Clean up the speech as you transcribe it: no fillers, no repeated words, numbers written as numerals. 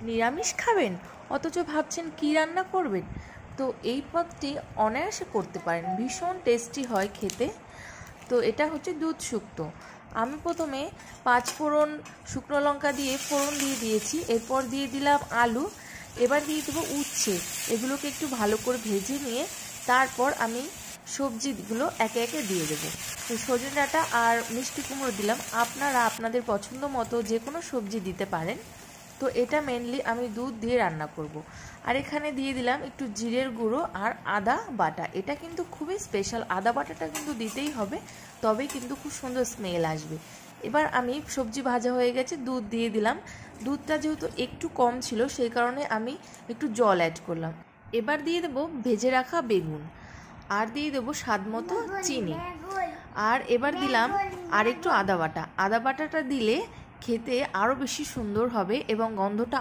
নিরামিষ খাবেন অথচ ভাবছেন কী রান্না করবেন, তো এই পদটি অনায়াসে করতে পারেন। ভীষণ টেস্টি হয় খেতে। তো এটা হচ্ছে দুধ শুক্তো। আমি প্রথমে 5 ফোড়ন শুকনো লঙ্কা দিয়ে ফোড়ন দিয়ে দিয়েছি। এরপর দিয়ে দিলাম আলু, এবার দিয়ে দেবো উচ্ছে। এগুলোকে একটু ভালো করে ভেজে নিয়ে তারপর আমি সবজিগুলো একে একে দিয়ে দেবো। তো সজনে ডাঁটা আর মিষ্টি কুমড়ো দিলাম। আপনারা আপনাদের পছন্দ মতো যে কোনো সবজি দিতে পারেন। তো এটা মেনলি আমি দুধ দিয়ে রান্না করব। আর এখানে দিয়ে দিলাম একটু জিরের গুঁড়ো আর আদা বাটা। এটা কিন্তু খুবই স্পেশাল, আদা বাটাটা কিন্তু দিতেই হবে, তবেই কিন্তু খুব সুন্দর স্মেল আসবে। এবার আমি সবজি ভাজা হয়ে গেছে, দুধ দিয়ে দিলাম। দুধটা যেহেতু একটু কম ছিল সেই কারণে আমি একটু জল অ্যাড করলাম। এবার দিয়ে দেবো ভেজে রাখা বেগুন, আর দিয়ে দেবো স্বাদ মতো চিনি, আর এবার দিলাম আর একটু আদা বাটা। আদা বাটাটা দিলে খেতে আরও বেশি সুন্দর হবে এবং গন্ধটা